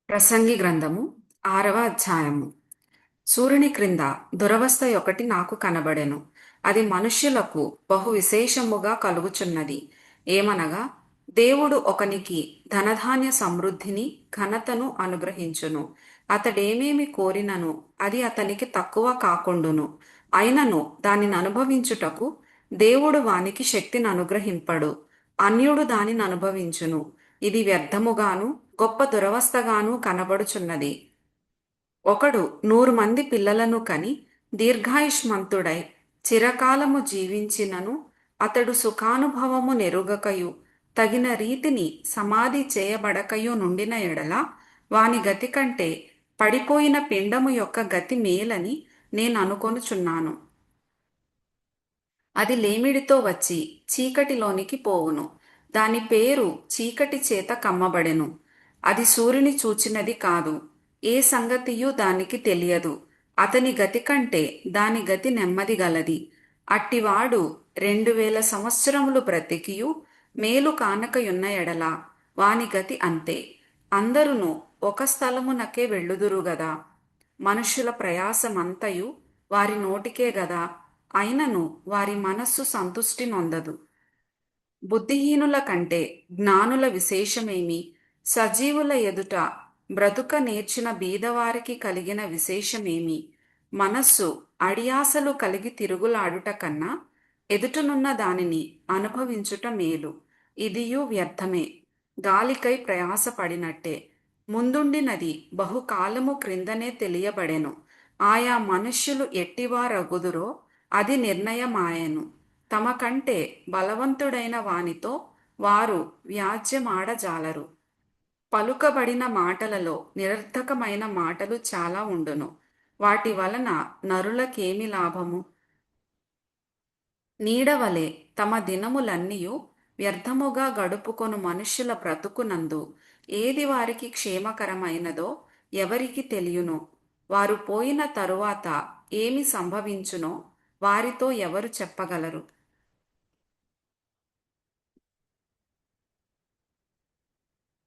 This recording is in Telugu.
ప్రసంగి గ్రంథము 6వ అధ్యాయము. సూర్యుని క్రింద దురవస్థ ఒకటి నాకు కనబడెను. అది మనుష్యులకు బహు విశేషముగా కలుగుచున్నది. ఏమనగా, దేవుడు ఒకనికి ధనధాన్య సమృద్ధిని ఘనతను అనుగ్రహించును. అతడేమేమి కోరినను అది అతనికి తక్కువ కాకుండును. అయినను దానిని అనుభవించుటకు దేవుడు వానికి శక్తిని అనుగ్రహింపడు. అన్యుడు దానిని అనుభవించును. ఇది వ్యర్థముగాను గొప్ప దురవస్థగాను కనబడుచున్నది. ఒకడు 100 మంది పిల్లలను కని దీర్ఘాయుష్మంతుడై చిరకాలము జీవించినను అతడు సుఖానుభవము నెరుగకయు తగిన రీతిని సమాధి చేయబడకయు నుండిన ఎడల వాని గతి కంటే పడిపోయిన పిండము యొక్క గతి మేలని నేను అనుకొనుచున్నాను. అది లేమిడితో వచ్చి చీకటిలోనికి పోవును. దాని పేరు చీకటి చేత కమ్మబడెను. అది సూర్యుని చూచినది కాదు. ఏ సంగతియు దానికి తెలియదు. అతని గతి కంటే దాని గతి నెమ్మది గలది. అట్టివాడు 2000 సంవత్సరములు బ్రతికియు మేలు కానకయున్న ఎడల వాని గతి అంతే. అందరును ఒక స్థలమునకే వెళ్ళుదురు గదా. మనుష్యుల ప్రయాసమంతయు వారి నోటికే గదా. అయినను వారి మనస్సు సంతుష్టి నొందదు. బుద్ధిహీనుల కంటే జ్ఞానుల విశేషమేమి? సజీవుల ఎదుట బ్రతుక నేర్చిన బీదవారికి కలిగిన విశేషమేమి? మనస్సు అడియాసలు కలిగి తిరుగులాడుట కన్నా ఎదుటనున్న దానిని అనుభవించుట మేలు. ఇదియు వ్యర్థమే, గాలికై ప్రయాసపడినట్టే. ముందుండినది బహుకాలము క్రిందనే తెలియబడెను. ఆయా మనుష్యులు ఎట్టివారగుదురో అది నిర్ణయమాయెను. తమ కంటే బలవంతుడైన వానితో వారు వ్యాజ్యమాడజాలరు. పలుకబడిన మాటలలో నిరర్థకమైన మాటలు చాలా ఉండును. వాటి వలన నరులకేమి లాభము? నీడవలె తమ దినములన్నీయు వ్యర్థముగా గడుపుకొను మనుష్యుల బ్రతుకునందు ఏది వారికి క్షేమకరమైనదో ఎవరికి తెలియును? వారు పోయిన తరువాత ఏమి సంభవించునో వారితో ఎవరు చెప్పగలరు?